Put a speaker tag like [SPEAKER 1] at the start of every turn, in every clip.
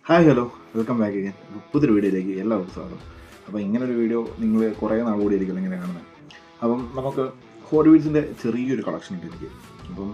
[SPEAKER 1] Hi hello welcome back again. പുതിയൊരു വീഡിയോയിലേക്ക് എല്ലാവർക്കും സ്വാഗതം. അപ്പോൾ ഇങ്ങനൊരു വീഡിയോ നിങ്ങൾ കുറേ നാൾ കൂടി ആയിരിക്കും ഇങ്ങനെ കാണുന്നത്. അപ്പം നമുക്ക് ഹോട്ട് വീൽസിൻ്റെ ചെറിയൊരു കളക്ഷൻ ഉണ്ട് എനിക്ക്. അപ്പം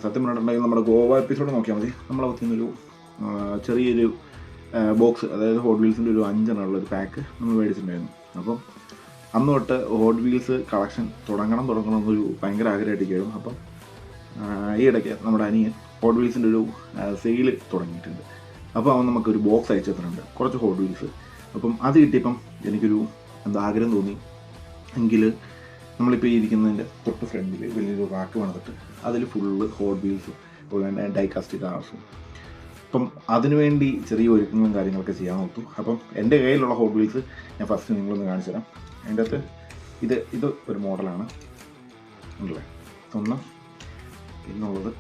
[SPEAKER 1] സത്യം പറഞ്ഞിട്ടുണ്ടെങ്കിൽ നമ്മുടെ ഗോവ എപ്പിസോഡ് നോക്കിയാൽ മതി. നമ്മളെ പറ്റുന്നൊരു ചെറിയൊരു ബോക്സ്, അതായത് ഹോട്ട് വീൽസിൻ്റെ ഒരു 5 ഒരു പാക്ക് നമ്മൾ മേടിച്ചിട്ടുണ്ടായിരുന്നു. അപ്പം അന്ന് തൊട്ട് ഹോട്ട് വീൽസ് കളക്ഷൻ തുടങ്ങണം എന്നൊരു ഭയങ്കര ആഗ്രഹമായിട്ടിരിക്കുകയായിരുന്നു. അപ്പം ഈ ഇടയ്ക്ക് നമ്മുടെ അനിയൻ ഹോട്ട് വീൽസിൻ്റെ ഒരു സെയിൽ തുടങ്ങിയിട്ടുണ്ട്. അപ്പോൾ അവൻ നമുക്കൊരു ബോക്സ് അയച്ചു തന്നിട്ടുണ്ട്, കുറച്ച് ഹോട്ട് വീൽസ്. അപ്പം അത് കിട്ടിയപ്പം എനിക്കൊരു ആഗ്രഹം തോന്നി. എങ്കിൽ നമ്മളിപ്പോൾ ഇരിക്കുന്നതിൻ്റെ തൊട്ട് ഫ്രണ്ടിൽ വലിയൊരു റാക്ക് വന്നിട്ട് അതിൽ ഫുള്ള് ഹോട്ട് വീൽസും അതുപോലെ ഡൈകാസ്റ്റ് കാർസും. അപ്പം അതിനുവേണ്ടി ചെറിയ ഒരുക്കങ്ങളും കാര്യങ്ങളൊക്കെ ചെയ്യാൻ നോക്കും. അപ്പം എൻ്റെ കയ്യിലുള്ള ഹോട്ട് വീൽസ് ഞാൻ ഫസ്റ്റ് നിങ്ങളൊന്ന് കാണിച്ചു തരാം. അതിൻ്റെ അകത്ത് ഇത് ഒരു മോഡലാണ് ഉണ്ടല്ലേ. ഒന്ന് പിന്നുള്ളത്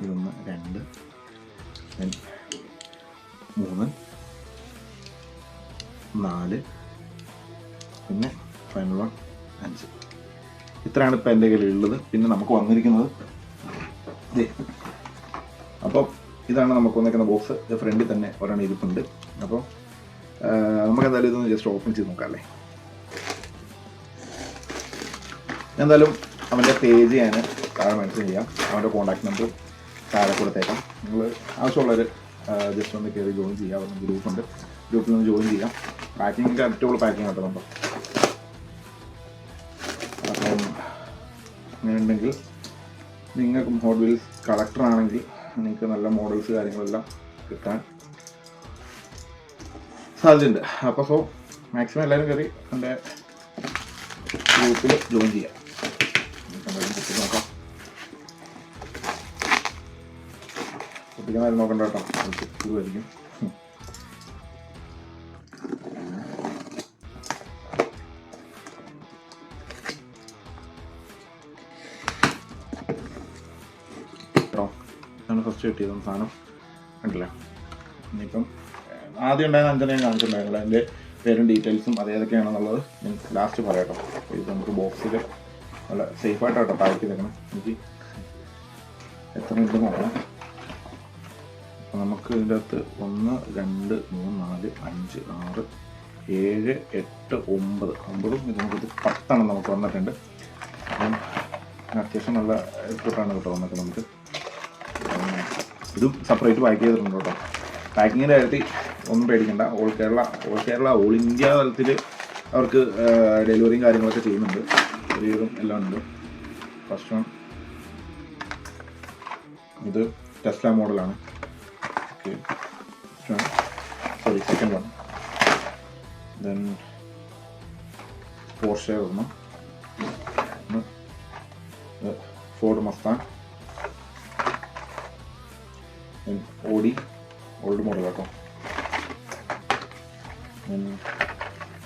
[SPEAKER 1] ഇതൊന്ന് 2 3 4 പിന്നെ ഫൈനൽ 1 5. ഇത്രയാണ് ഇപ്പം എൻ്റെ കയ്യിലുള്ളത്. പിന്നെ നമുക്ക് വന്നിരിക്കുന്നത് അപ്പോൾ ഇതാണ് നമുക്ക് വന്നിരിക്കുന്ന ബോക്സ്. ഇത് ഫ്രണ്ടിൽ തന്നെ ഒരെണ്ണം ഇരിപ്പുണ്ട്. അപ്പോൾ നമുക്ക് എന്തായാലും ഇതൊന്ന് ജസ്റ്റ് ഓപ്പൺ ചെയ്ത് നോക്കാം അല്ലേ. എന്തായാലും അവൻ്റെ പേജ് ഞാൻ താഴെ മെൻഷൻ ചെയ്യാം. അവൻ്റെ കോൺടാക്ട് നമ്പർ താഴെ കൊടുത്തേക്കാം. നിങ്ങൾ ആവശ്യമുള്ളവർ ജസ്റ്റ് ഒന്ന് കയറി ജോയിൻ ചെയ്യാം. അവരുടെ ഗ്രൂപ്പുണ്ട്, ഗ്രൂപ്പിൽ നിന്ന് ജോയിൻ ചെയ്യാം. പാക്കിങ്ങിൻ്റെ അടിപൊളി പാക്കിങ് കിട്ടുന്നുണ്ടോ. അപ്പം അങ്ങനെ ഉണ്ടെങ്കിൽ നിങ്ങൾക്ക് ഹോട്ട് വീൽസ് കളക്ടർ ആണെങ്കിൽ നിങ്ങൾക്ക് നല്ല മോഡൽസ് കാര്യങ്ങളെല്ലാം കിട്ടാൻ സാധ്യതയുണ്ട്. അപ്പോൾ മാക്സിമം എല്ലാവരും കയറി എൻ്റെ ഗ്രൂപ്പിൽ ജോയിൻ ചെയ്യാം. നോക്കാം. കുട്ടിക്കാരും നോക്കണ്ട കേട്ടോ, ഇതുമായിരിക്കും. കേട്ടോ, ഇതാണ് ഫസ്റ്റ് കിട്ടിയത് സാധനം കണ്ടില്ല. ഇനിയിപ്പം ആദ്യം ഉണ്ടായിരുന്ന 5 ഞാൻ കാണിച്ചിട്ടുണ്ടായിരുന്നില്ല. അതിൻ്റെ പേരും ഡീറ്റെയിൽസും അതേതൊക്കെയാണെന്നുള്ളത് ഞാൻ ലാസ്റ്റ് പറയാം കേട്ടോ. ഇത് നമുക്ക് ബോക്സിൽ നല്ല സേഫായിട്ടോ പാക്ക് ചെയ്തേക്കണം. എനിക്ക് എത്ര ഉണ്ടെന്ന് നോക്കണം. അപ്പോൾ നമുക്ക് ഇതിൻ്റെ അകത്ത് 1 2 3 4 5 6 7 8 9 ഇത് നമുക്കിത് 10 നമുക്ക് വന്നിട്ടുണ്ട്. അപ്പം അത്യാവശ്യം നല്ല ഇട്ടിട്ടാണ് കേട്ടോ വന്നിട്ട്. നമുക്ക് ഇതും സെപ്പറേറ്റ് പാക്ക് ചെയ്തിട്ടുണ്ട് കേട്ടോ. പാക്കിങ്ങിൻ്റെ കാര്യത്തിൽ ഒന്നും പേടിക്കണ്ട. ഓൾ കേരള ഓൾ ഇന്ത്യ തലത്തിൽ അവർക്ക് ഡെലിവറിയും കാര്യങ്ങളൊക്കെ ചെയ്യുന്നുണ്ട്. ചെറിയതും എല്ലാം ഉണ്ട്. ഫസ്റ്റ് വൺ ഇത് ടെസ്ല മോഡലാണ്. Okay, second one then Porsche ഒരെണ്ണം, Ford Mustang, Audi old model കേട്ടോ,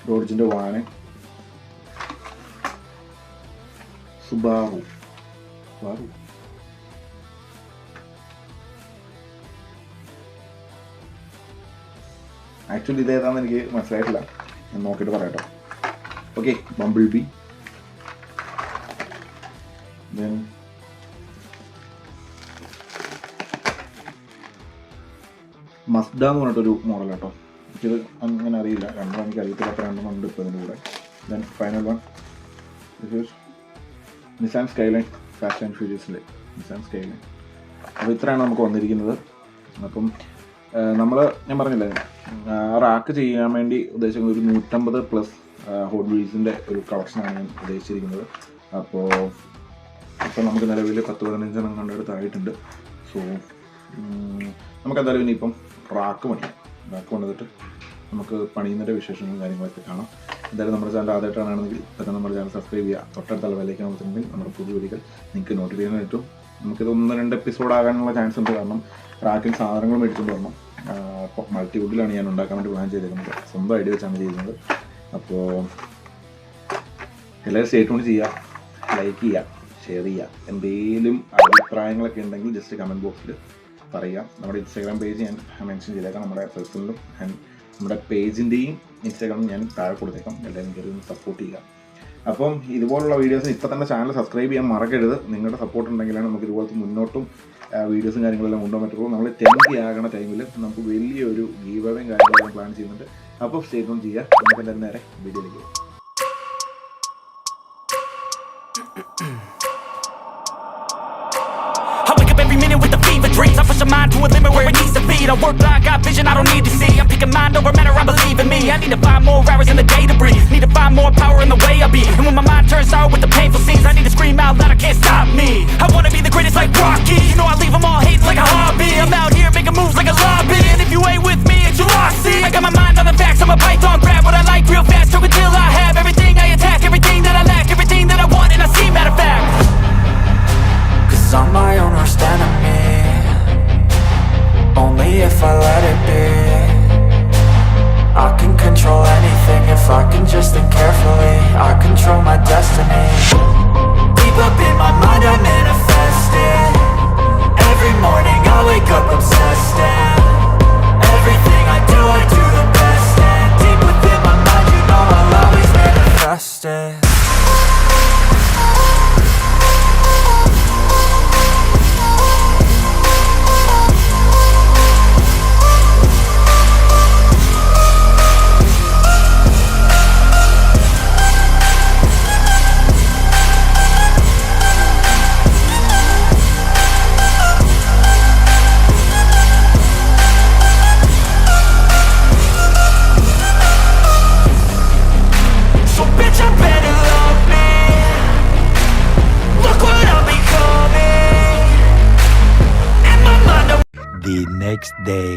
[SPEAKER 1] ഡോഡ്ജിൻ്റെ വാന്, സുബാറു ആക്ച്വലി ഇതേതാണെന്ന് എനിക്ക് മനസ്സിലായിട്ടില്ല. ഞാൻ നോക്കിയിട്ട് പറയാട്ടോ. Okay, Bumble B, then Mazda എന്ന് പറഞ്ഞിട്ടൊരു മോഡൽ കേട്ടോ. എനിക്കിത് അങ്ങനെ അറിയില്ല, രണ്ടെണ്ണം എനിക്ക് അറിയത്തില്ല. അപ്പോൾ 2 ഉണ്ട് ഇപ്പോൾ ഇതിൻ്റെ കൂടെ. Then final one Nissan Skyline, fast and ഫ്യൂരിയസിലെ നിസാൻ സ്കൈലൈൻ. അപ്പോൾ ഇത്രയാണ് നമുക്ക് വന്നിരിക്കുന്നത്. അപ്പം ഞാൻ പറഞ്ഞില്ലേ, റാക്ക് ചെയ്യാൻ വേണ്ടി ഉദ്ദേശിക്കുന്നത് ഒരു 150+ ഹോട്ട് വീൽസിൻ്റെ ഒരു കളക്ഷനാണ് ഞാൻ ഉദ്ദേശിച്ചിരിക്കുന്നത്. അപ്പോൾ നമുക്ക് നിലവിൽ 10-15 കണ്ടെടുത്തായിട്ടുണ്ട്. സോ നമുക്കെന്തായാലും ഇനിയിപ്പം റാക്ക് പണിതിട്ട് നമുക്ക് പണിയുന്നതിൻ്റെ വിശേഷങ്ങളും കാര്യങ്ങളൊക്കെ കാണാം. എന്തായാലും നമ്മുടെ ചാനൽ ആദ്യമായിട്ടാണെങ്കിൽ തന്നെ നമ്മുടെ ചാനൽ സബ്സ്ക്രൈബ് ചെയ്യുക. തൊട്ടടുത്ത വിലയ്ക്ക് നോക്കുന്നുണ്ടെങ്കിൽ നമ്മുടെ പുതിയ വീഡിയോകൾ നിങ്ങൾക്ക് നോട്ടിഫിക്കേഷൻ കിട്ടും. നമുക്കിത് 1-2 എപ്പിസോഡ് ആകാനുള്ള ചാൻസ് ഉണ്ട്. കാരണം റാക്കിൽ സാധനങ്ങൾ മേടിച്ചുകൊണ്ട് വരണം. അപ്പോൾ മൾട്ടിവുഡിലാണ് ഞാൻ ഉണ്ടാക്കാൻ വേണ്ടി പ്ലാൻ ചെയ്തേക്കുന്നത്. സ്വന്തം ഐഡിയ വെച്ചാണ് ചെയ്യുന്നത്. അപ്പോൾ എല്ലാവരും സ്റ്റേ ട്യൂൺ ചെയ്യുക, ലൈക്ക് ചെയ്യുക, ഷെയർ ചെയ്യുക. എന്തെങ്കിലും അഭിപ്രായങ്ങളൊക്കെ ഉണ്ടെങ്കിൽ ജസ്റ്റ് കമൻറ്റ് ബോക്സിൽ പറയുക. നമ്മുടെ ഇൻസ്റ്റാഗ്രാം പേജ് ഞാൻ മെൻഷൻ ചെയ്തേക്കാം. നമ്മുടെ പേഴ്സണലും ആൻഡ് നമ്മുടെ പേജിൻ്റെയും ഇൻസ്റ്റാഗ്രാമും ഞാൻ താഴെ കൊടുത്തേക്കാം. എല്ലാവരും കയറി ഒന്ന് സപ്പോർട്ട് ചെയ്യുക. അപ്പം ഇതുപോലുള്ള വീഡിയോസിന് ഇപ്പോൾ തന്നെ ചാനൽ സബ്സ്ക്രൈബ് ചെയ്യാൻ മറക്കരുത്. നിങ്ങളുടെ സപ്പോർട്ട് ഉണ്ടെങ്കിലാണ് നമുക്ക് ഇതുപോലത്തെ മുന്നോട്ടും വീഡിയോസും കാര്യങ്ങളെല്ലാം കൊണ്ടുപോകാൻ പറ്റുള്ളൂ. നമ്മൾ 10K ആകുന്ന ടൈമിൽ നമുക്ക് വലിയൊരു ഗീവ് അവേയും കാര്യങ്ങളെല്ലാം പ്ലാൻ ചെയ്യുന്നുണ്ട്. അപ്പോൾ സ്റ്റേ ട്യൂൺ ചെയ്യുക. നമുക്ക് എന്തായാലും നേരെ വീഡിയോയിലേക്ക് പോകും.
[SPEAKER 2] Every minute with the fever dreams, I push my mind to a limit where it needs to be. I work blind, got vision I don't need to see. I'm picking mind over matter, I believe in me. I need to find more hours in the day to breathe. Need to find more power in the way I be. And when my mind turns sour with the painful scenes, I need to scream out loud, I can't stop me. I wanna be the greatest like Rocky. You know I leave them all hating like a hobby. I'm out here making moves like a lobby. And if you ain't with me, it's your loss, see. I got my mind on the facts, I'm a python, grab what I like real fast. Choke until I have everything I attack, everything that I lack, everything that I want, and I see, matter of fact. Cause I'm my own worst enemy. Only if I let it be. I can control anything if I can just think carefully. I control my destiny. Deep up in my mind I manifest it. Every morning I wake up obsessed, and everything I do the best. And deep within my mind you know I'll always manifest it.
[SPEAKER 3] The next day.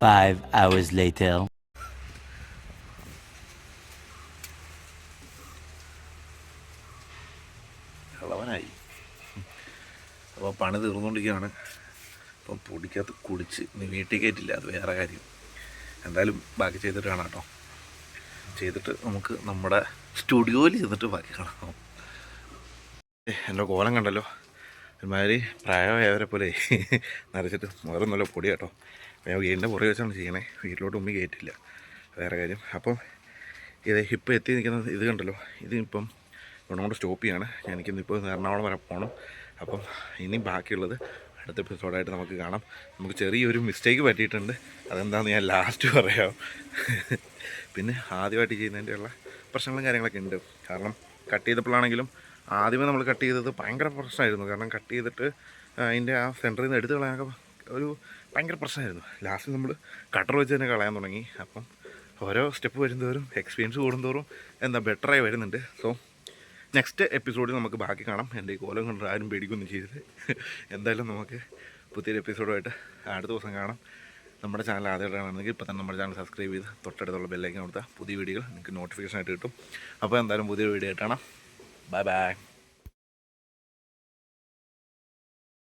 [SPEAKER 3] Five hours later.
[SPEAKER 1] ഇളവനായി. അപ്പോൾ പണി തീർന്നുകൊണ്ടിരിക്കുകയാണ്. അപ്പം പൊടിക്കകത്ത് കുടിച്ച് ഇനി വീട്ടിൽ കയറ്റില്ല, അത് വേറെ കാര്യം. എന്തായാലും ബാക്കി ചെയ്തിട്ട് കാണാം കേട്ടോ. ചെയ്തിട്ട് നമുക്ക് നമ്മുടെ സ്റ്റുഡിയോയിൽ ചെന്നിട്ട് ബാക്കി കാണാം. എൻ്റെ കോലം കണ്ടല്ലോ, ഒരുമാതിരി പ്രായമായവരെ പോലെ നരച്ചിട്ട് വേറൊന്നുമല്ല പൊടി കേട്ടോ. ഞാൻ വീടിൻ്റെ പുറകെ വെച്ചാണ് ചെയ്യണേ, വീട്ടിലോട്ട് ഉമ്മി കയറ്റില്ല, വേറെ കാര്യം. അപ്പം ഇപ്പോൾ എത്തി നിൽക്കുന്നത് ഇത് കണ്ടല്ലോ, ഇതിപ്പം കൊണ്ട് സ്റ്റോപ്പ് ചെയ്യാണ്. എനിക്കിന്നിപ്പോൾ എറണാകുളം വരെ പോകണം. അപ്പം ഇനി ബാക്കിയുള്ളത് അടുത്ത എപ്പിസോഡായിട്ട് നമുക്ക് കാണാം. നമുക്ക് ചെറിയൊരു മിസ്റ്റേക്ക് പറ്റിയിട്ടുണ്ട്, അതെന്താണെന്ന് ഞാൻ ലാസ്റ്റ് പറയാം. പിന്നെ ആദ്യമായിട്ട് ചെയ്യുന്നതിൻ്റെയുള്ള പ്രശ്നങ്ങളും കാര്യങ്ങളൊക്കെ ഉണ്ട്. കാരണം കട്ട് ചെയ്തപ്പോഴാണെങ്കിലും ആദ്യമേ നമ്മൾ കട്ട് ചെയ്തത് ഭയങ്കര പ്രശ്നമായിരുന്നു. കാരണം കട്ട് ചെയ്തിട്ട് അതിൻ്റെ ആ സെൻറ്ററിൽ നിന്ന് എടുത്ത് കളയാനൊക്കെ ഒരു ഭയങ്കര പ്രശ്നമായിരുന്നു. ലാസ്റ്റ് നമ്മൾ കട്ടർ വെച്ച് തന്നെ കളയാൻ തുടങ്ങി. അപ്പം ഓരോ സ്റ്റെപ്പ് വരുന്നതോറും എക്സ്പീരിയൻസ് കൂടുന്തോറും ബെറ്ററായി വരുന്നുണ്ട്. സോ നെക്സ്റ്റ് എപ്പിസോഡിൽ നമുക്ക് ബാക്കി കാണാം. എൻ്റെ ഈ കോലം കൊണ്ട് ആരും പേടിക്കൊന്നും ചെയ്തത്. എന്തായാലും നമുക്ക് പുതിയൊരു എപ്പിസോഡുമായിട്ട് അടുത്ത ദിവസം കാണാം. നമ്മുടെ ചാനൽ ആദ്യമായിട്ടാണെങ്കിൽ ഇപ്പോൾ തന്നെ നമ്മുടെ ചാനൽ സബ്സ്ക്രൈബ് ചെയ്ത് തൊട്ടടുത്തുള്ള ബെല്ലൈക്കൻ കൊടുത്താൽ പുതിയ വീഡിയോകൾ നിങ്ങൾക്ക് നോട്ടിഫിക്കേഷൻ ആയിട്ട് കിട്ടും. അപ്പോൾ എന്തായാലും പുതിയ വീഡിയോ ആയിട്ടാണ്. Bye bye.